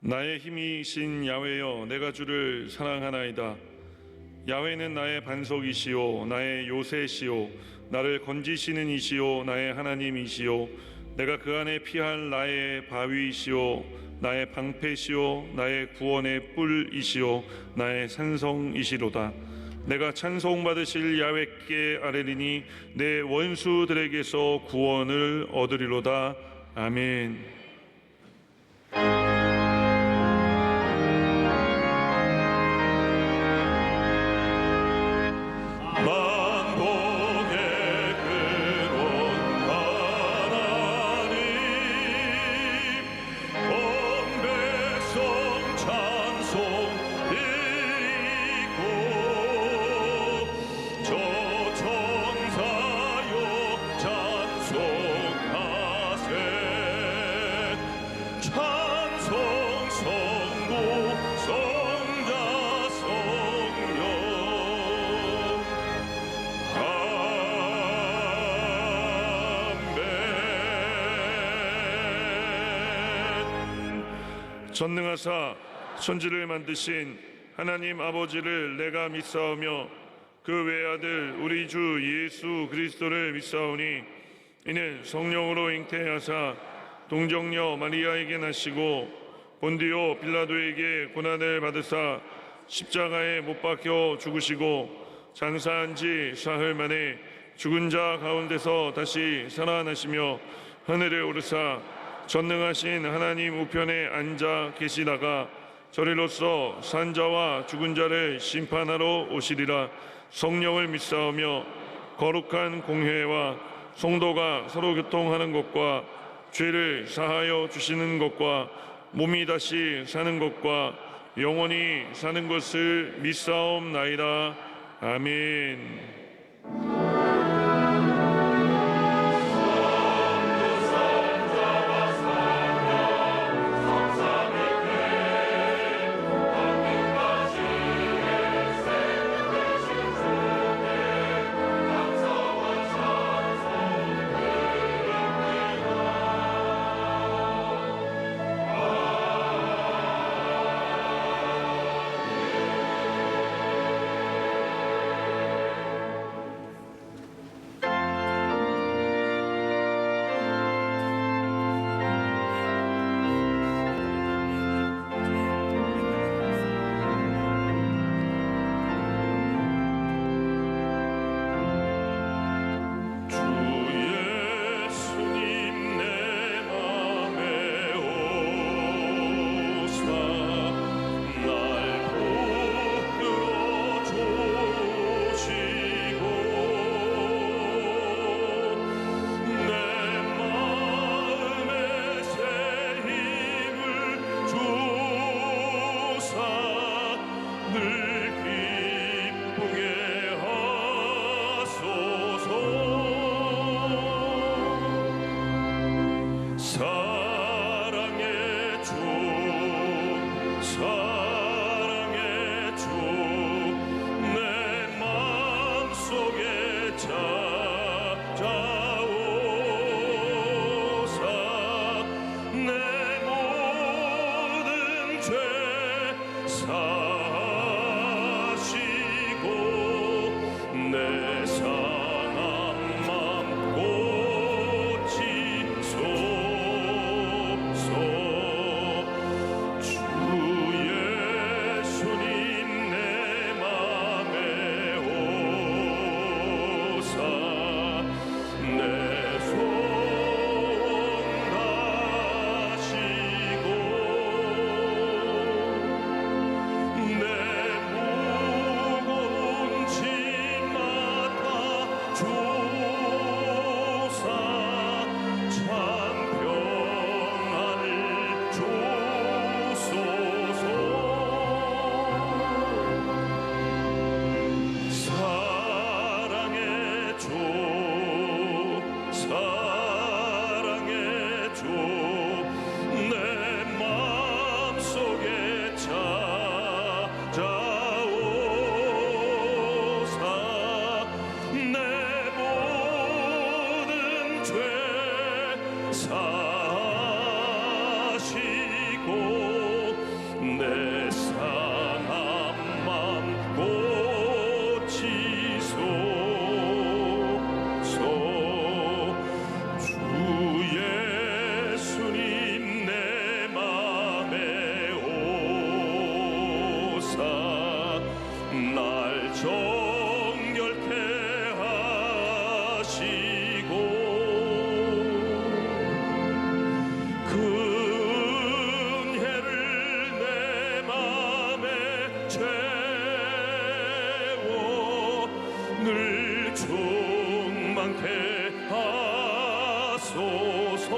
나의 힘이신 야훼여, 내가 주를 사랑하나이다. 야훼는 나의 반석이시오, 나의 요새시오, 나를 건지시는 이시오, 나의 하나님이시오. 내가 그 안에 피할 나의 바위이시오, 나의 방패시오, 나의 구원의 뿔이시오, 나의 산성이시로다. 내가 찬송받으실 야훼께 아뢰리니 내 원수들에게서 구원을 얻으리로다. 아멘. 전능하사 천지를 만드신 하나님 아버지를 내가 믿사오며 그 외아들 우리 주 예수 그리스도를 믿사오니 이는 성령으로 잉태하사 동정녀 마리아에게 나시고 본디오 빌라도에게 고난을 받으사 십자가에 못 박혀 죽으시고 장사한 지 사흘 만에 죽은 자 가운데서 다시 살아나시며 하늘에 오르사 전능하신 하나님 우편에 앉아 계시다가 저리로서 산자와 죽은 자를 심판하러 오시리라. 성령을 믿사오며 거룩한 공회와 성도가 서로 교통하는 것과 죄를 사하여 주시는 것과 몸이 다시 사는 것과 영원히 사는 것을 믿사옵나이다. 아멘. 날 정결케 하시고 근혜를 내 맘에 채워 늘 충만케 하소서.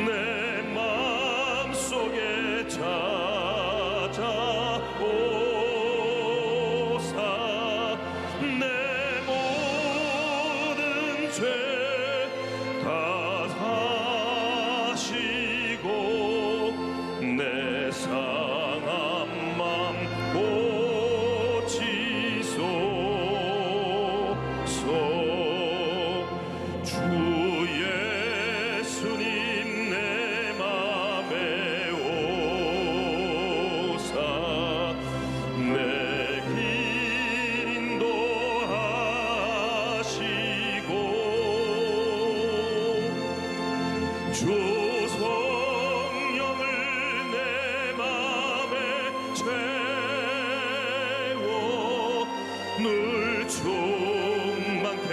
내 맘속에 찾아오사 내 모든 죄 다 사시고 내 상한 맘 고치소서. 주 예수님 내 맘에 오사 내 길 인도하시고 주 성령을 내 맘에 채워 늘 충만케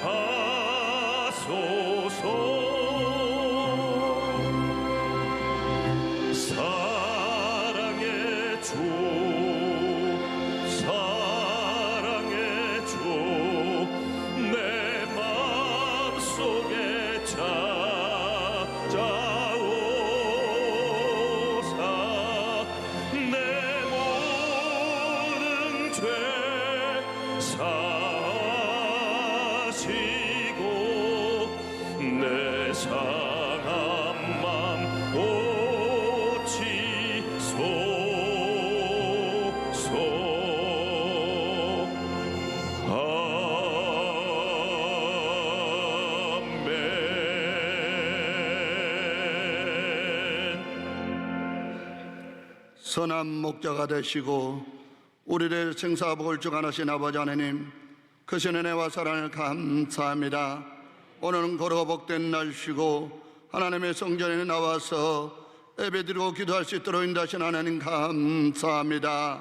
하소서. 사랑의 주 사랑의 주 내 맘속에 찾아오사 내 모든 죄 사시고 내 상한 맘 고치소서. 선한 목자가 되시고 우리를 생사복을 주관하신 아버지 하나님, 크신 은혜와 사랑을 감사합니다. 오늘은 거룩하고 복된 날이시고 하나님의 성전에 나와서 예배드리고 기도할 수 있도록 인도하신 하나님 감사합니다.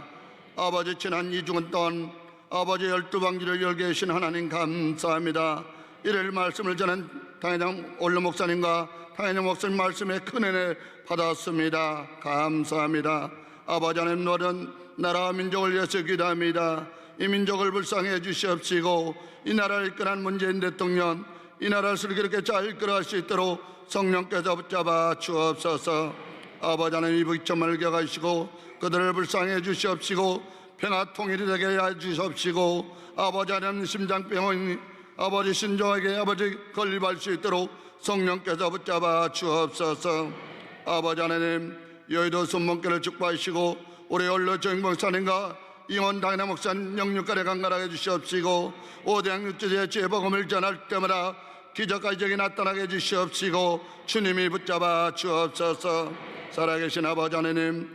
아버지, 지난 2주간 동안 아버지 12방지를 열게 하신 하나님 감사합니다. 이를 말씀을 전한 당회장 올려 목사님과 당회장 목사님 말씀에 큰 은혜 받았습니다. 감사합니다. 아버지 하나님, 너는 나라와 민족을 위해서 기도합니다. 이 민족을 불쌍해 주시옵시고 이 나라를 이끌어가는 문재인 대통령, 이 나라를 슬기롭게 잘 이끌어갈 수 있도록 성령께서 붙잡아 주옵소서. 아버지 하나님, 이 부처만을 격하시고 그들을 불쌍해 주시옵시고 평화 통일이 되게 해 주시옵시고 아버지 하나님, 심장병원이 아버지 신종에게 아버지 건립할 수 있도록 성령께서 붙잡아 주옵소서. 아버지 하나님, 여의도 순문교를 축복하시고 우리 원로 정익 목사님과 이원 당회나 목사님 영육간에 강건하게 주시옵시고 오대양 육지의 재복음을 전할 때마다 기적과 이적이 나타나게 해주시옵시고 주님이 붙잡아 주옵소서. 살아계신 아버지 하나님,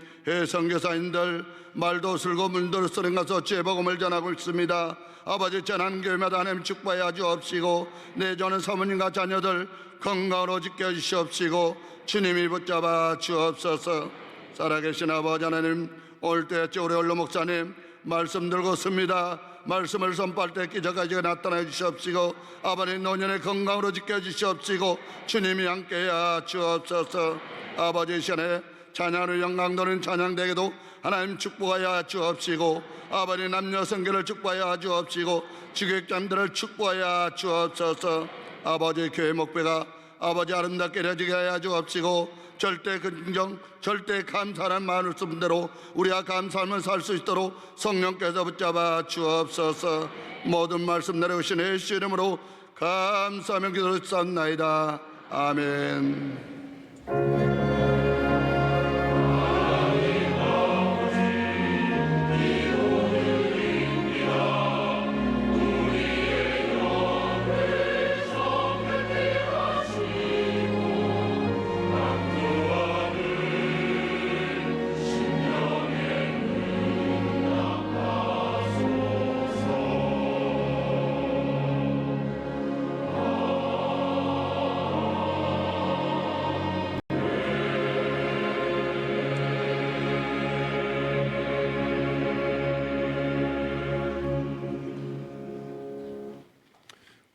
선교사님들 말도 쓸고 물도 쓰는 가서 재복음을 전하고 있습니다. 아버지, 전하는 교회마다 하나님 축복해 주옵시고 내전은 사모님과 자녀들 건강으로 지켜주시옵시고 주님이 붙잡아 주옵소서. 살아계신 아버지 하나님, 올 때째 우리 원로 목사님 말씀 들고 씁니다. 말씀을 선포할 때 기적까지 나타나 주시옵시고 아버지, 노년의 건강으로 지켜주시옵시고 주님이 함께해 주옵소서. 아버지, 시간에 찬양으로 영광도는 찬양되게도 하나님 축복하여 주옵시고 아버지, 남녀 성결을 축복하여 주옵시고 지객자들을 축복하여 주옵소서. 아버지, 교회 목배가 아버지 아름답게 이루어지게 하여 주옵시고 절대 긍정, 절대 감사하는 말씀대로 우리가 감사하면 살 수 있도록 성령께서 붙잡아 주옵소서. 모든 말씀 내려오신 예수 이름으로 감사하며 기도했사옵나이다. 아멘.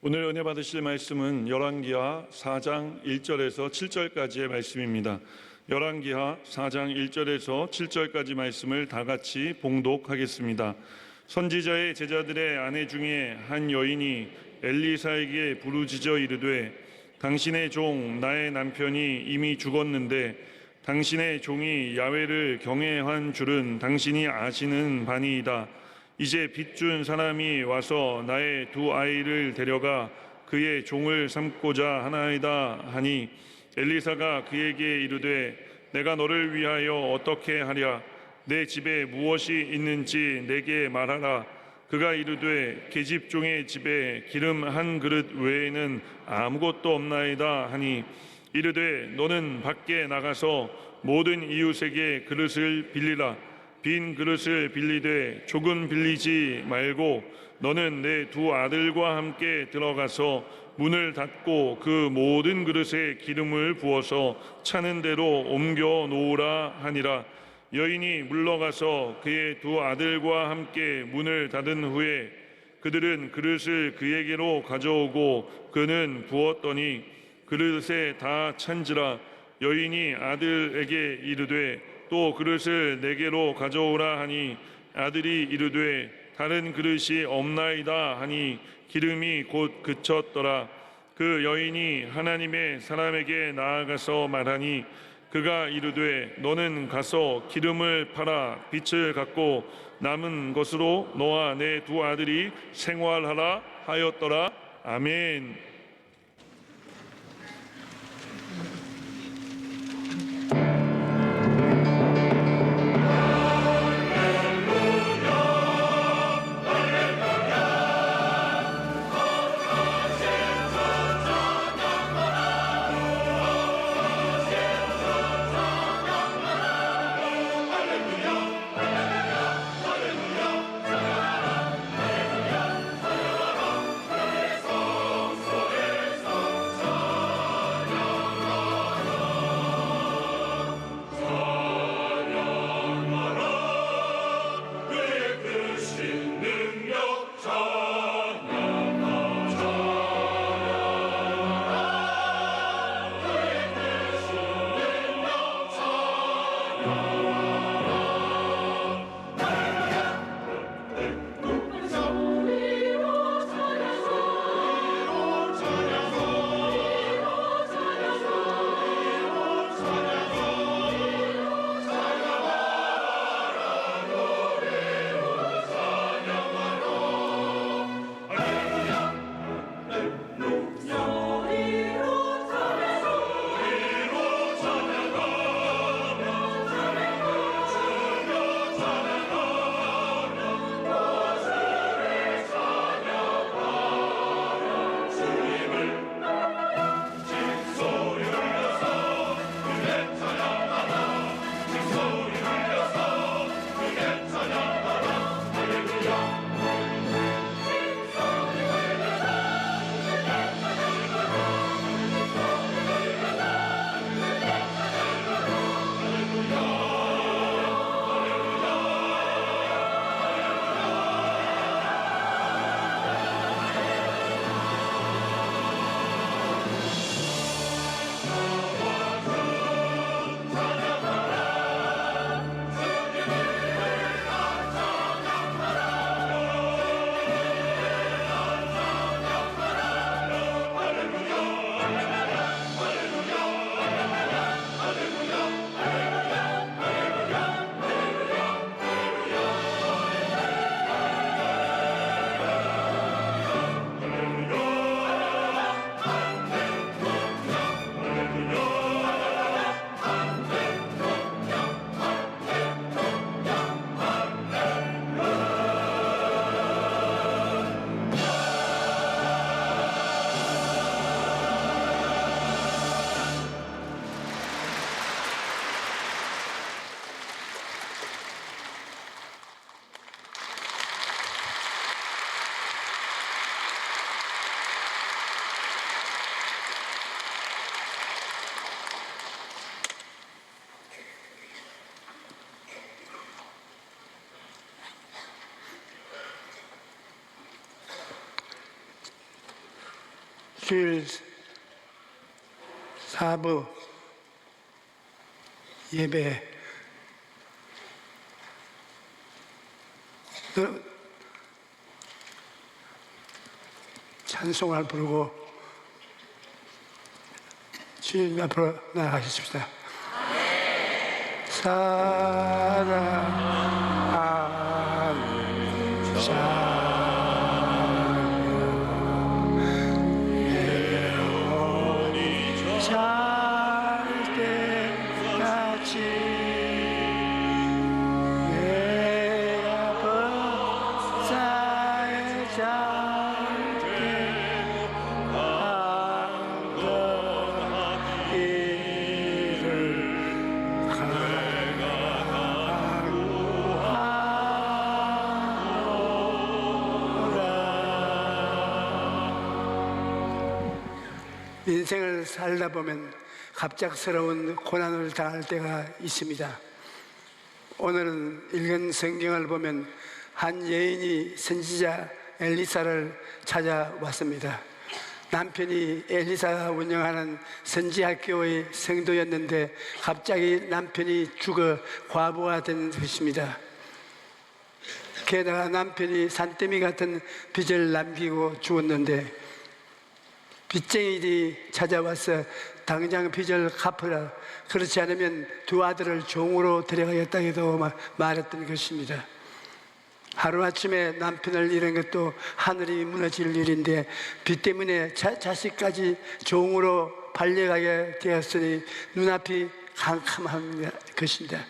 오늘 은혜 받으실 말씀은 열왕기하 4장 1절에서 7절까지의 말씀입니다. 열왕기하 4장 1절에서 7절까지 말씀을 다 같이 봉독하겠습니다. 선지자의 제자들의 아내 중에 한 여인이 엘리사에게 부르짖어 이르되 당신의 종 나의 남편이 이미 죽었는데 당신의 종이 야훼를 경외한 줄은 당신이 아시는 바니이다. 이제 빚준 사람이 와서 나의 두 아이를 데려가 그의 종을 삼고자 하나이다 하니 엘리사가 그에게 이르되 내가 너를 위하여 어떻게 하랴? 내 집에 무엇이 있는지 내게 말하라. 그가 이르되 계집종의 집에 기름 한 그릇 외에는 아무것도 없나이다 하니 이르되 너는 밖에 나가서 모든 이웃에게 그릇을 빌리라. 빈 그릇을 빌리되 조금 빌리지 말고 너는 내 두 아들과 함께 들어가서 문을 닫고 그 모든 그릇에 기름을 부어서 차는 대로 옮겨 놓으라 하니라. 여인이 물러가서 그의 두 아들과 함께 문을 닫은 후에 그들은 그릇을 그에게로 가져오고 그는 부었더니 그릇에 다 찬지라. 여인이 아들에게 이르되 또 그릇을 내게로 가져오라 하니 아들이 이르되 다른 그릇이 없나이다 하니 기름이 곧 그쳤더라. 그 여인이 하나님의 사람에게 나아가서 말하니 그가 이르되 너는 가서 기름을 팔아 빚을 갚고 남은 것으로 너와 내 두 아들이 생활하라 하였더라. 아멘. 주일 사부 예배 찬송을 부르고 주님 앞으로 나아가십시다. 사랑하는 자 인생을 살다 보면 갑작스러운 고난을 당할 때가 있습니다. 오늘은 읽은 성경을 보면 한 여인이 선지자 엘리사를 찾아왔습니다. 남편이 엘리사가 운영하는 선지학교의 성도였는데 갑자기 남편이 죽어 과부가 된 것입니다. 게다가 남편이 산더미 같은 빚을 남기고 죽었는데 빚쟁이들이 찾아와서 당장 빚을 갚으라, 그렇지 않으면 두 아들을 종으로 데려가겠다고 말했던 것입니다. 하루아침에 남편을 잃은 것도 하늘이 무너질 일인데 빚 때문에 자식까지 종으로 팔려가게 되었으니 눈앞이 캄캄한 것입니다.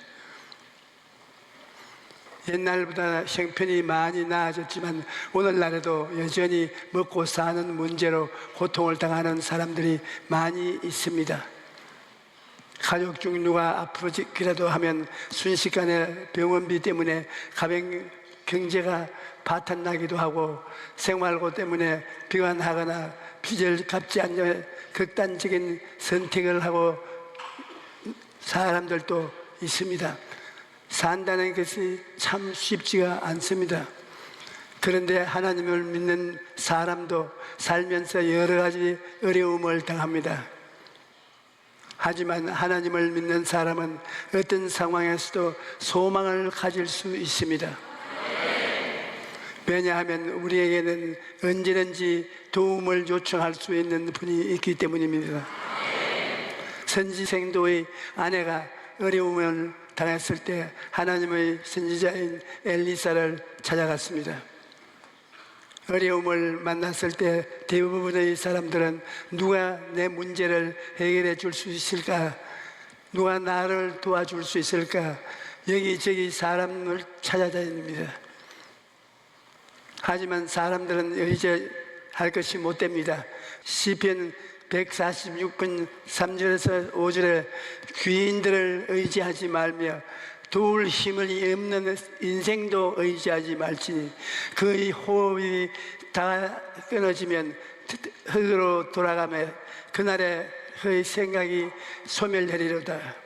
옛날보다 형편이 많이 나아졌지만 오늘날에도 여전히 먹고 사는 문제로 고통을 당하는 사람들이 많이 있습니다. 가족 중 누가 아프기라도 하면 순식간에 병원비 때문에 가정 경제가 파탄나기도 하고 생활고 때문에 비관하거나 빚을 갚지 않는 극단적인 선택을 하고 사람들도 있습니다. 산다는 것이 참 쉽지가 않습니다. 그런데 하나님을 믿는 사람도 살면서 여러 가지 어려움을 당합니다. 하지만 하나님을 믿는 사람은 어떤 상황에서도 소망을 가질 수 있습니다. 왜냐하면 우리에게는 언제든지 도움을 요청할 수 있는 분이 있기 때문입니다. 선지생도의 아내가 어려움을 당했을 때 하나님의 선지자인 엘리사를 찾아갔습니다. 어려움을 만났을 때 대부분의 사람들은 누가 내 문제를 해결해 줄 수 있을까? 누가 나를 도와줄 수 있을까? 여기저기 사람을 찾아다닙니다. 하지만 사람들은 의지할 것이 못 됩니다. 시편 146편 3절에서 5절에 귀인들을 의지하지 말며 도울 힘을 없는 인생도 의지하지 말지니 그의 호흡이 다 끊어지면 흙으로 돌아가며 그날에 그의 생각이 소멸되리로다.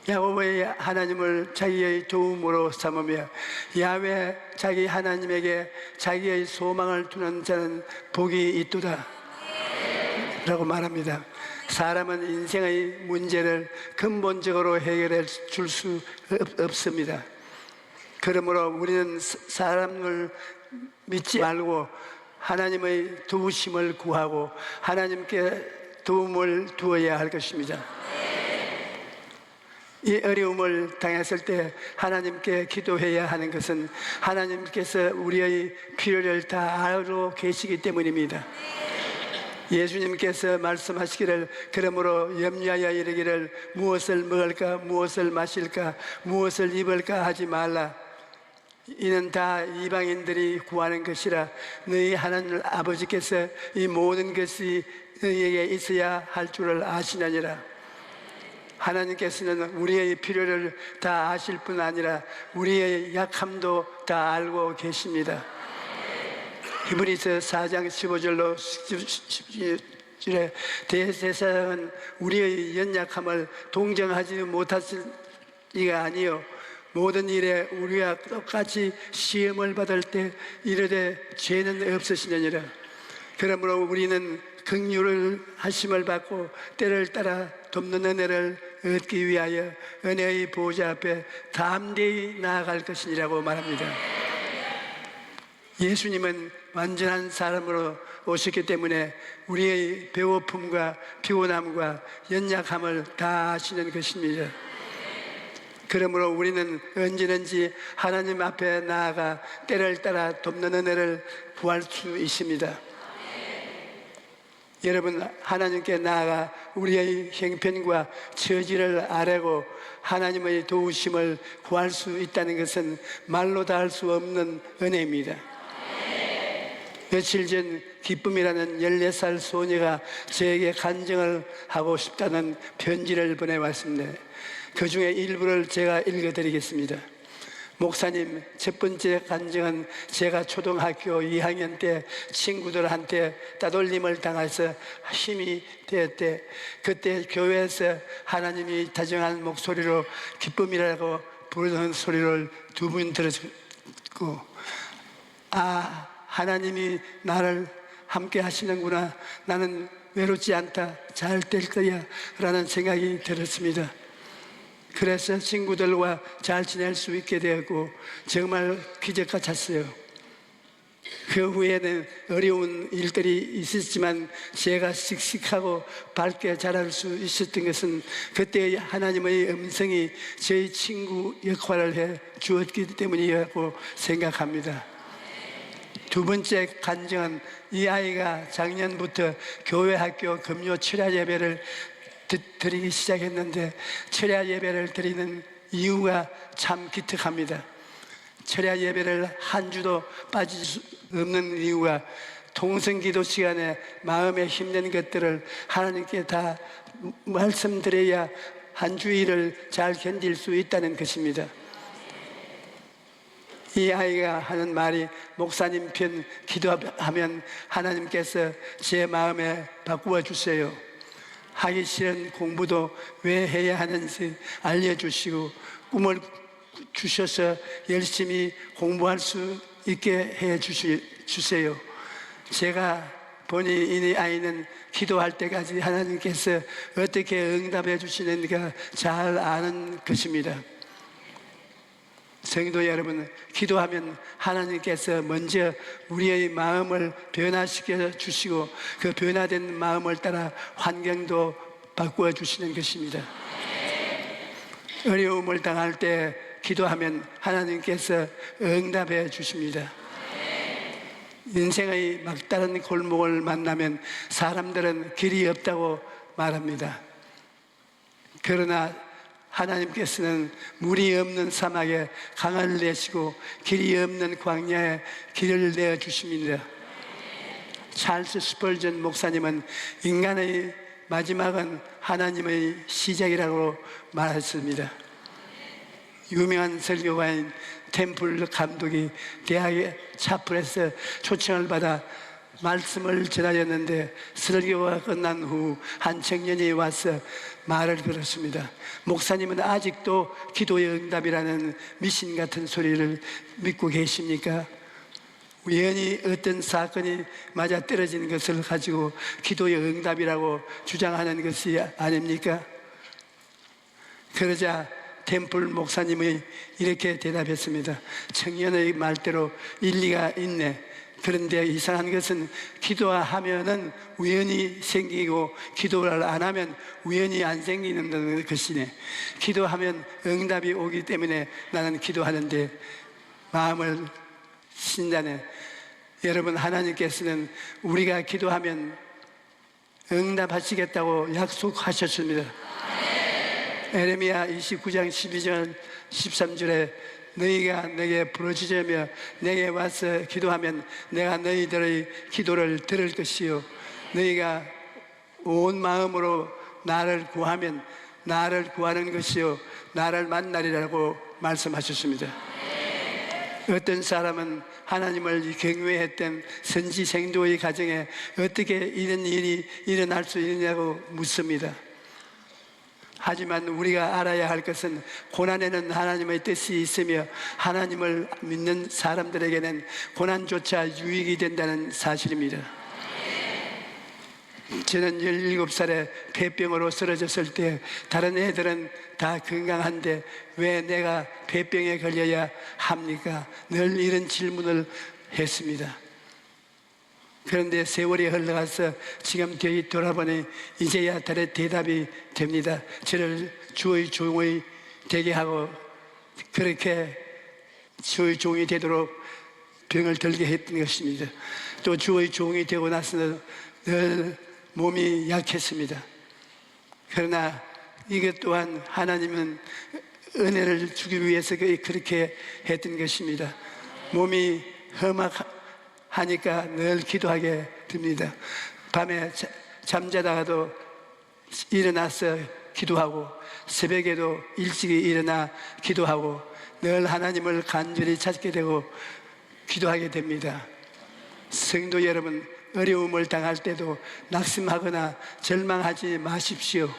야곱의 하나님을 자기의 도움으로 삼으며 야훼 자기 하나님에게 자기의 소망을 두는 자는 복이 있도다 라고 말합니다. 사람은 인생의 문제를 근본적으로 해결해 줄 수 없습니다. 그러므로 우리는 사람을 믿지 말고 하나님의 도우심을 구하고 하나님께 도움을 두어야 할 것입니다. 이 어려움을 당했을 때 하나님께 기도해야 하는 것은 하나님께서 우리의 필요를 다 알고 계시기 때문입니다. 예수님께서 말씀하시기를 그러므로 염려하여 이르기를 무엇을 먹을까 무엇을 마실까 무엇을 입을까 하지 말라. 이는 다 이방인들이 구하는 것이라. 너희 하나님 아버지께서 이 모든 것이 너희에게 있어야 할 줄을 아시느니라. 하나님께서는 우리의 필요를 다 아실 뿐 아니라 우리의 약함도 다 알고 계십니다. 히브리서 4장 15절로 10절에 대제사장은 우리의 연약함을 동정하지 못하실 이가 아니요 모든 일에 우리와 똑같이 시험을 받을 때 이르되 죄는 없으시느니라. 그러므로 우리는 긍휼을 하심을 받고 때를 따라 돕는 은혜를 얻기 위하여 은혜의 보호자 앞에 담대히 나아갈 것이라고 말합니다. 예수님은 완전한 사람으로 오셨기 때문에 우리의 배고픔과 피곤함과 연약함을 다 아시는 것입니다. 그러므로 우리는 언제든지 하나님 앞에 나아가 때를 따라 돕는 은혜를 구할 수 있습니다. 여러분, 하나님께 나아가 우리의 형편과 처지를 아뢰고 하나님의 도우심을 구할 수 있다는 것은 말로 다 할 수 없는 은혜입니다. 며칠 전 기쁨이라는 14살 소녀가 저에게 간증을 하고 싶다는 편지를 보내왔습니다. 그 중에 일부를 제가 읽어드리겠습니다. 목사님, 첫 번째 간증은 제가 초등학교 2학년 때 친구들한테 따돌림을 당해서 힘이 되었대. 그때 교회에서 하나님이 다정한 목소리로 기쁨이라고 부르는 소리를 두 번 들었고, 아, 하나님이 나를 함께 하시는구나. 나는 외롭지 않다. 잘 될 거야. 라는 생각이 들었습니다. 그래서 친구들과 잘 지낼 수 있게 되었고 정말 기적 같았어요. 그 후에는 어려운 일들이 있었지만 제가 씩씩하고 밝게 자랄 수 있었던 것은 그때 하나님의 음성이 저희 친구 역할을 해 주었기 때문이라고 생각합니다. 두 번째 간증은 이 아이가 작년부터 교회 학교 금요 철야 예배를 드리기 시작했는데 철야 예배를 드리는 이유가 참 기특합니다. 철야 예배를 한 주도 빠질 수 없는 이유가 통성기도 시간에 마음에 힘든 것들을 하나님께 다 말씀드려야 한 주일을 잘 견딜 수 있다는 것입니다. 이 아이가 하는 말이 목사님 편 기도하면 하나님께서 제 마음에 바꾸어 주세요. 하기 싫은 공부도 왜 해야 하는지 알려주시고 꿈을 주셔서 열심히 공부할 수 있게 해 주세요. 제가 보니 이 아이는 기도할 때까지 하나님께서 어떻게 응답해 주시는가 잘 아는 것입니다. 성도 여러분, 기도하면 하나님께서 먼저 우리의 마음을 변화시켜 주시고 그 변화된 마음을 따라 환경도 바꾸어 주시는 것입니다. 어려움을 당할 때 기도하면 하나님께서 응답해 주십니다. 인생의 막다른 골목을 만나면 사람들은 길이 없다고 말합니다. 그러나 하나님께서는 물이 없는 사막에 강을 내시고 길이 없는 광야에 길을 내어 주십니다. 찰스 스펄전 목사님은 인간의 마지막은 하나님의 시작이라고 말했습니다. 유명한 설교가인 템플 감독이 대학의 차플에서 초청을 받아 말씀을 전하였는데 설교가 끝난 후 한 청년이 와서 말을 걸었습니다. 목사님은 아직도 기도의 응답이라는 미신 같은 소리를 믿고 계십니까? 우연히 어떤 사건이 맞아 떨어진 것을 가지고 기도의 응답이라고 주장하는 것이 아닙니까? 그러자 템플 목사님이 이렇게 대답했습니다. 청년의 말대로 일리가 있네. 그런데 이상한 것은 기도하면은 우연히 생기고 기도를 안 하면 우연히 안 생기는 것이네. 기도하면 응답이 오기 때문에 나는 기도하는데 마음을 신다네. 여러분, 하나님께서는 우리가 기도하면 응답하시겠다고 약속하셨습니다. 에레미야 29장 12절 13절에 너희가 내게 부르짖으며 내게 와서 기도하면 내가 너희들의 기도를 들을 것이요 너희가 온 마음으로 나를 구하면 나를 구하는 것이요 나를 만나리라고 말씀하셨습니다. 어떤 사람은 하나님을 경외했던 선지생도의 가정에 어떻게 이런 일이 일어날 수 있느냐고 묻습니다. 하지만 우리가 알아야 할 것은 고난에는 하나님의 뜻이 있으며 하나님을 믿는 사람들에게는 고난조차 유익이 된다는 사실입니다. 저는 17살에 폐병으로 쓰러졌을 때 다른 애들은 다 건강한데 왜 내가 폐병에 걸려야 합니까? 늘 이런 질문을 했습니다. 그런데 세월이 흘러가서 지금 뒤 돌아보니 이제야 달의 대답이 됩니다. 저를 주의 종이 되게 하고 그렇게 주의 종이 되도록 병을 들게 했던 것입니다. 또 주의 종이 되고 나서는 늘 몸이 약했습니다. 그러나 이것 또한 하나님은 은혜를 주기 위해서 그렇게 했던 것입니다. 몸이 험악하니까 늘 기도하게 됩니다. 밤에 잠자다가도 일어나서 기도하고 새벽에도 일찍이 일어나 기도하고 늘 하나님을 간절히 찾게 되고 기도하게 됩니다. 성도 여러분, 어려움을 당할 때도 낙심하거나 절망하지 마십시오.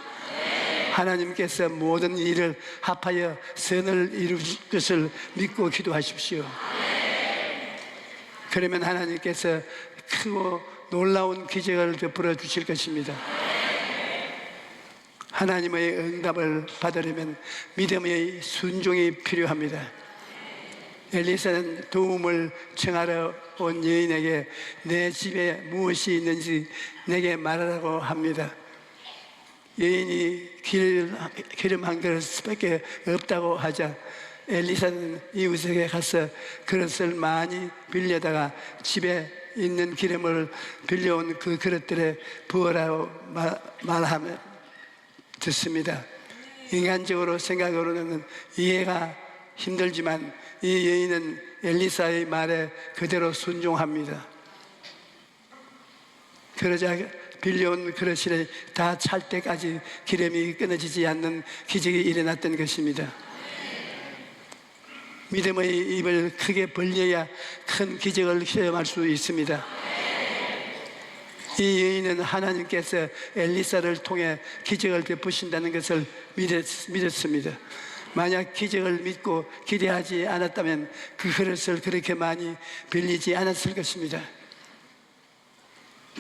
하나님께서 모든 일을 합하여 선을 이루실 것을 믿고 기도하십시오. 그러면 하나님께서 크고 놀라운 기적을 베풀어 주실 것입니다. 하나님의 응답을 받으려면 믿음의 순종이 필요합니다. 엘리사는 도움을 청하러 온 여인에게 내 집에 무엇이 있는지 내게 말하라고 합니다. 여인이 기름 한 그릇밖에 없다고 하자 엘리사는 이웃에게 가서 그릇을 많이 빌려다가 집에 있는 기름을 빌려온 그 그릇들에 부으라고 말하며 듣습니다. 인간적으로 생각으로는 이해가 힘들지만 이 여인은 엘리사의 말에 그대로 순종합니다. 그러자 빌려온 그릇이 다 찰 때까지 기름이 끊어지지 않는 기적이 일어났던 것입니다. 믿음의 입을 크게 벌려야 큰 기적을 체험할 수 있습니다. 이 여인은 하나님께서 엘리사를 통해 기적을 베푸신다는 것을 믿었습니다. 만약 기적을 믿고 기대하지 않았다면 그 그릇을 그렇게 많이 빌리지 않았을 것입니다.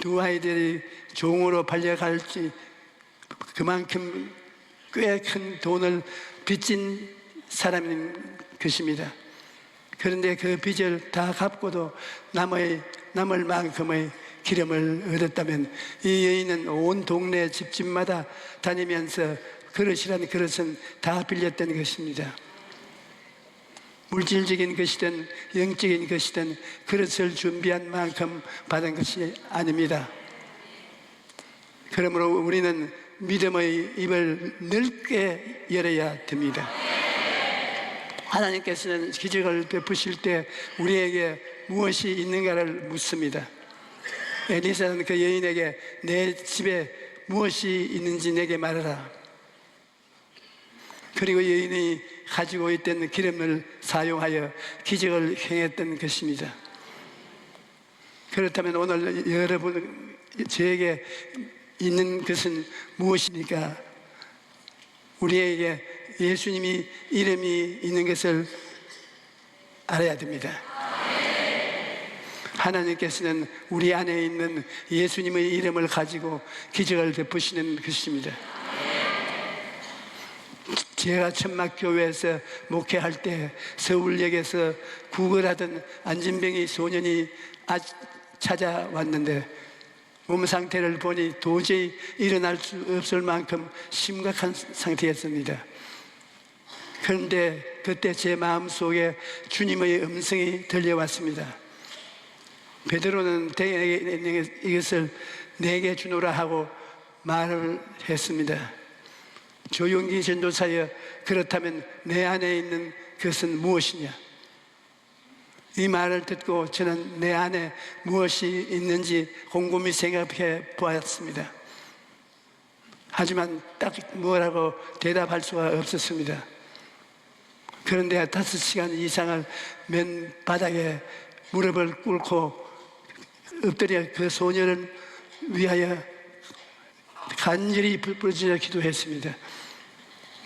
두 아이들이 종으로 팔려갈지 그만큼 꽤 큰 돈을 빚진 사람인 것입니다. 그런데 그 빚을 다 갚고도 남을 만큼의 기름을 얻었다면 이 여인은 온 동네 집집마다 다니면서 그릇이라는 그릇은 다 빌렸던 것입니다. 물질적인 것이든 영적인 것이든 그릇을 준비한 만큼 받은 것이 아닙니다. 그러므로 우리는 믿음의 입을 넓게 열어야 됩니다. 하나님께서는 기적을 베푸실 때 우리에게 무엇이 있는가를 묻습니다. 엘리사는 그 여인에게 내 집에 무엇이 있는지 내게 말하라. 그리고 여인이 가지고 있던 기름을 사용하여 기적을 행했던 것입니다. 그렇다면 오늘 여러분 저에게 있는 것은 무엇입니까? 우리에게 예수님이 이름이 있는 것을 알아야 됩니다. 하나님께서는 우리 안에 있는 예수님의 이름을 가지고 기적을 베푸시는 것입니다. 제가 천막교회에서 목회할 때 서울역에서 구걸하던 안진병이 소년이 찾아왔는데 몸 상태를 보니 도저히 일어날 수 없을 만큼 심각한 상태였습니다. 그런데 그때 제 마음속에 주님의 음성이 들려왔습니다. 베드로는 이것을 내게 주노라 하고 말을 했습니다. 조용기 전도사여, 그렇다면 내 안에 있는 것은 무엇이냐? 이 말을 듣고 저는 내 안에 무엇이 있는지 곰곰이 생각해 보았습니다. 하지만 딱 뭐라고 대답할 수가 없었습니다. 그런데 5시간 이상을 맨바닥에 무릎을 꿇고 엎드려 그 소년을 위하여 간절히 부르짖어 기도했습니다.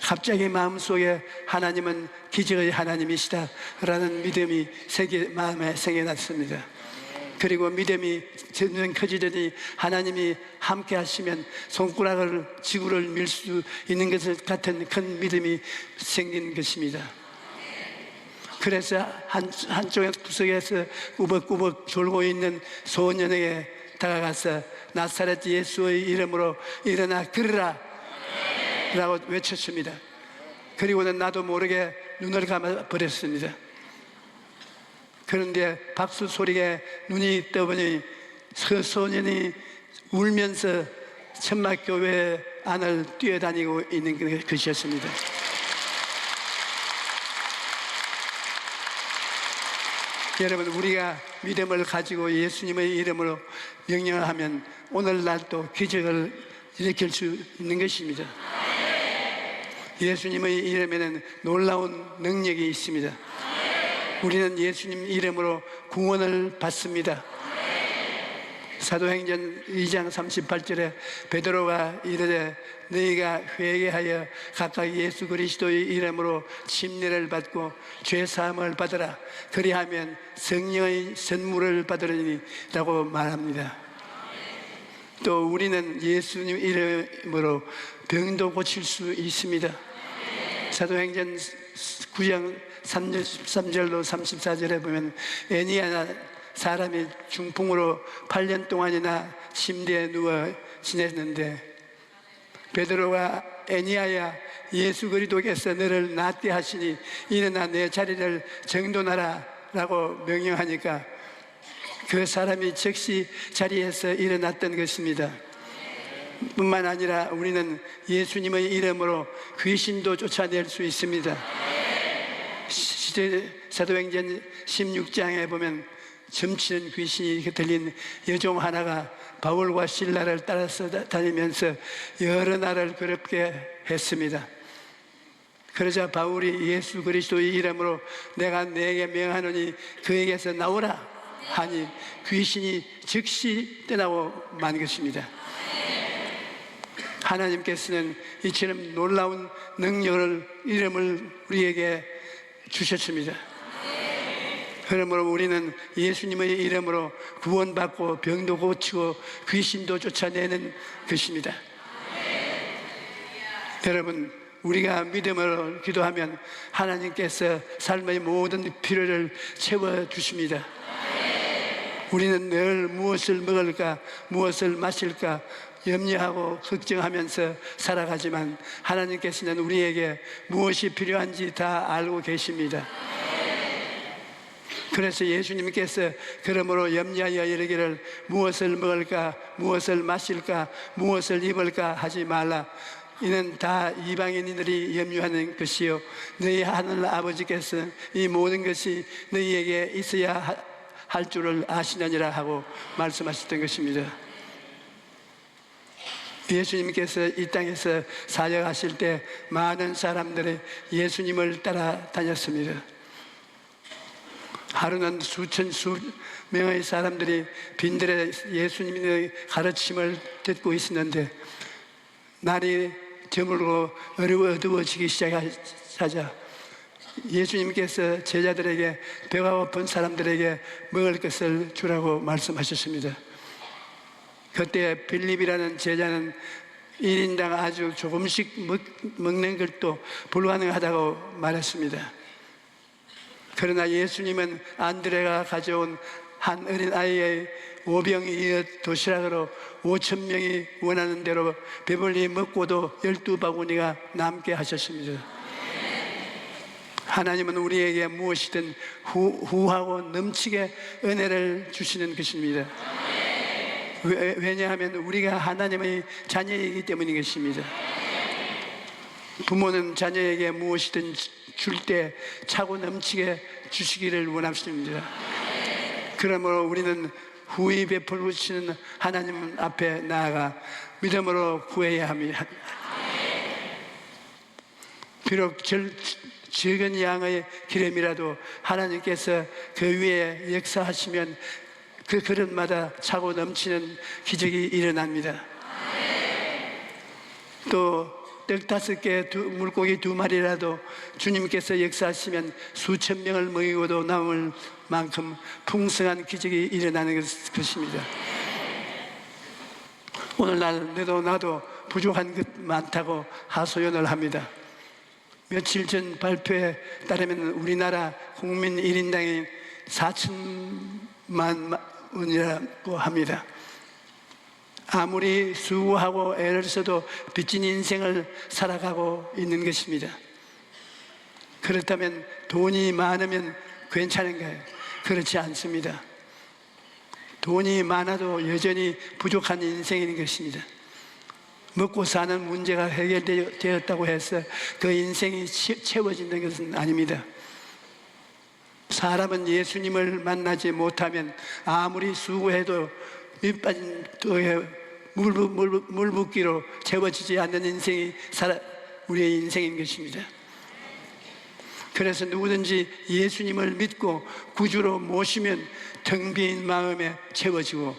갑자기 마음속에 하나님은 기적의 하나님이시다 라는 믿음이 마음에 생겨났습니다. 그리고 믿음이 점점 커지더니 하나님이 함께 하시면 손가락을 지구를 밀 수 있는 것을 같은 큰 믿음이 생긴 것입니다. 그래서 한쪽 구석에서 꾸벅꾸벅 졸고 있는 소년에게 다가가서 나사렛 예수의 이름으로 일어나 걸으라 라고 외쳤습니다. 그리고는 나도 모르게 눈을 감아 버렸습니다. 그런데 박수 소리에 눈이 떠보니 그 소년이 울면서 천막교회 안을 뛰어다니고 있는 것이었습니다. 여러분, 우리가 믿음을 가지고 예수님의 이름으로 명령하면 오늘날도 기적을 일으킬 수 있는 것입니다. 예수님의 이름에는 놀라운 능력이 있습니다. 우리는 예수님 이름으로 구원을 받습니다. 사도행전 2장 38절에 베드로가 이르되 너희가 회개하여 각각 예수 그리스도의 이름으로 침례를 받고 죄 사함을 받으라. 그리하면 성령의 선물을 받으리니 라고 말합니다. 또 우리는 예수님 이름으로 병도 고칠 수 있습니다. 사도행전 9장 33절로 34절에 보면 애니야 사람이 중풍으로 8년 동안이나 침대에 누워 지냈는데 베드로가 애니야야 예수 그리스도께서 너를 낫게 하시니 일어나 내 자리를 정돈하라 라고 명령하니까 그 사람이 즉시 자리에서 일어났던 것입니다. 뿐만 아니라 우리는 예수님의 이름으로 귀신도 쫓아낼 수 있습니다. 사도행전 16장에 보면 점치는 귀신이 들린 여종 하나가 바울과 실라를 따라서 다니면서 여러 날을 괴롭게 했습니다. 그러자 바울이 예수 그리스도의 이름으로 내가 내게 명하노니 그에게서 나오라 하니 귀신이 즉시 떠나고 만 것입니다. 하나님께서는 이처럼 놀라운 능력을 이름을 우리에게 주셨습니다. 그러므로 우리는 예수님의 이름으로 구원받고 병도 고치고 귀신도 쫓아내는 것입니다. 여러분, 우리가 믿음으로 기도하면 하나님께서 삶의 모든 필요를 채워주십니다. 우리는 늘 무엇을 먹을까, 무엇을 마실까 염려하고 걱정하면서 살아가지만 하나님께서는 우리에게 무엇이 필요한지 다 알고 계십니다. 그래서 예수님께서 그러므로 염려하여 이르기를 무엇을 먹을까, 무엇을 마실까, 무엇을 입을까 하지 말라. 이는 다 이방인들이 염려하는 것이요 너희 하늘 아버지께서 이 모든 것이 너희에게 있어야 할 줄을 아시느니라 하고 말씀하셨던 것입니다. 예수님께서 이 땅에서 사역하실 때 많은 사람들이 예수님을 따라다녔습니다. 하루는 수천 수명의 사람들이 빈들에 예수님의 가르침을 듣고 있었는데 날이 저물고 어두워지기 시작하자 예수님께서 제자들에게 배가 고픈 사람들에게 먹을 것을 주라고 말씀하셨습니다. 그때 빌립이라는 제자는 1인당 아주 조금씩 먹는 것도 불가능하다고 말했습니다. 그러나 예수님은 안드레가 가져온 한 어린아이의 5병이 도시락으로 5,000명이 원하는 대로 배불리 먹고도 12바구니가 남게 하셨습니다. 하나님은 우리에게 무엇이든 후하고 넘치게 은혜를 주시는 것입니다. 왜냐하면 우리가 하나님의 자녀이기 때문인 것입니다. 부모는 자녀에게 무엇이든 줄 때 차고 넘치게 주시기를 원하십니다. 그러므로 우리는 후히 베풀으시는 하나님 앞에 나아가 믿음으로 구해야 합니다. 비록 적은 양의 기름이라도 하나님께서 그 위에 역사하시면 그 그릇마다 차고 넘치는 기적이 일어납니다. 또 떡 5개, 물고기 2마리라도 주님께서 역사하시면 수천 명을 먹이고도 남을 만큼 풍성한 기적이 일어나는 것입니다. 오늘날 너도 나도 부족한 것 많다고 하소연을 합니다. 며칠 전 발표에 따르면 우리나라 국민 1인당이 4천만 원이라고 합니다. 아무리 수고하고 애를 써도 빚진 인생을 살아가고 있는 것입니다. 그렇다면 돈이 많으면 괜찮은가요? 그렇지 않습니다. 돈이 많아도 여전히 부족한 인생인 것입니다. 먹고 사는 문제가 해결되었다고 해서 그 인생이 채워지는 것은 아닙니다. 사람은 예수님을 만나지 못하면 아무리 수고해도 밑빠진 물붓기로 채워지지 않는 인생이 우리의 인생인 것입니다. 그래서 누구든지 예수님을 믿고 구주로 모시면 텅 빈 마음에 채워지고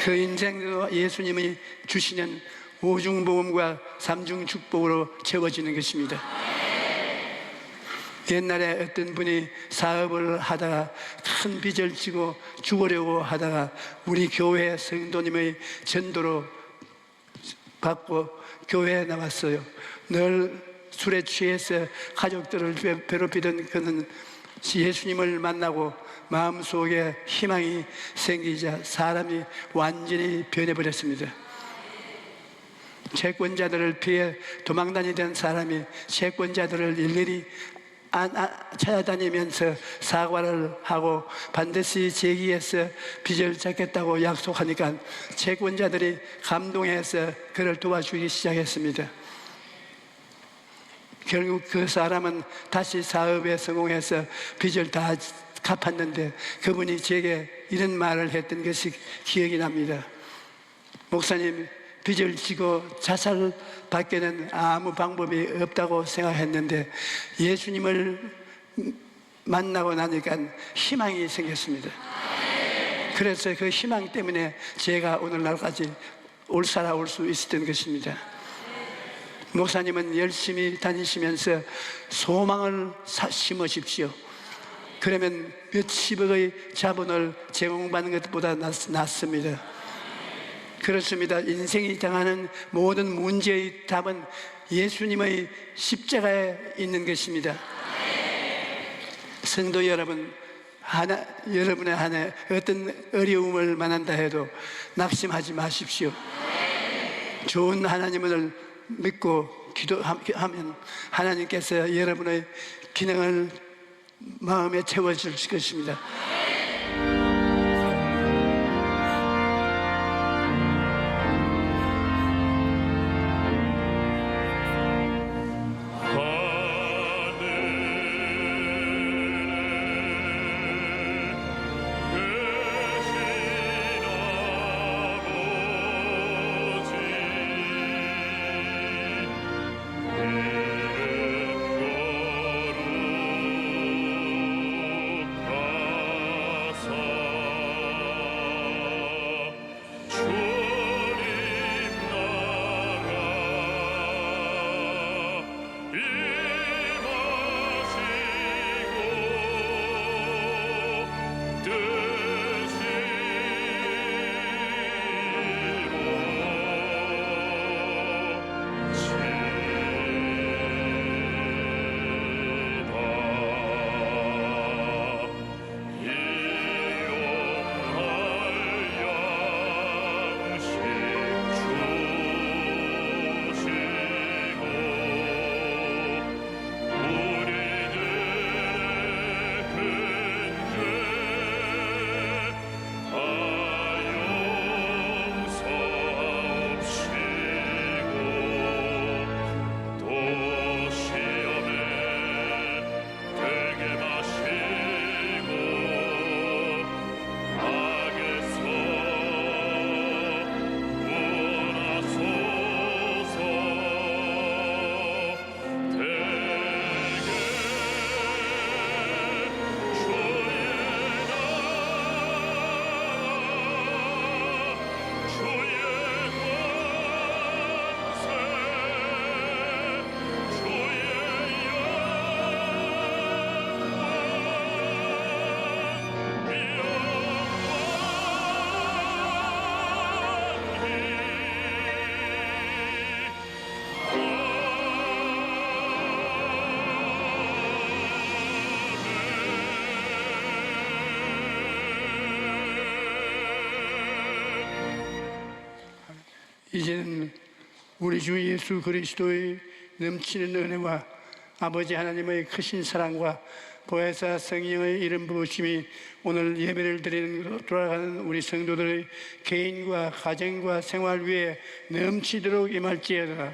그 인생도 예수님이 주시는 오중복음과 삼중축복으로 채워지는 것입니다. 옛날에 어떤 분이 사업을 하다가 큰 빚을 지고 죽으려고 하다가 우리 교회 성도님의 전도로 받고 교회에 나왔어요. 늘 술에 취해서 가족들을 괴롭히던 그는 예수님을 만나고 마음속에 희망이 생기자 사람이 완전히 변해버렸습니다. 채권자들을 피해 도망다니던 사람이 채권자들을 일일이 찾아다니면서 사과를 하고 반드시 제기해서 빚을 갚겠다고 약속하니까 채권자들이 감동해서 그를 도와주기 시작했습니다. 결국 그 사람은 다시 사업에 성공해서 빚을 다 갚았는데 그분이 제게 이런 말을 했던 것이 기억이 납니다. 목사님, 빚을 지고 자살밖에는 아무 방법이 없다고 생각했는데 예수님을 만나고 나니까 희망이 생겼습니다. 그래서 그 희망 때문에 제가 오늘날까지 살아올 수 있었던 것입니다. 목사님은 열심히 다니시면서 소망을 심으십시오. 그러면 몇십억의 자본을 제공받는 것보다 낫습니다. 그렇습니다. 인생이 당하는 모든 문제의 답은 예수님의 십자가에 있는 것입니다. 성도 여러분, 여러분의 한 해 어떤 어려움을 만난다 해도 낙심하지 마십시오. 좋은 하나님을 믿고 기도하면 하나님께서 여러분의 기능을 마음에 채워주실 것입니다. 이제는 우리 주 예수 그리스도의 넘치는 은혜와 아버지 하나님의 크신 사랑과 보혜사 성령의 이름 부으심이 오늘 예배를 드리는 곳으로 돌아가는 우리 성도들의 개인과 가정과 생활 위에 넘치도록 임할지어다.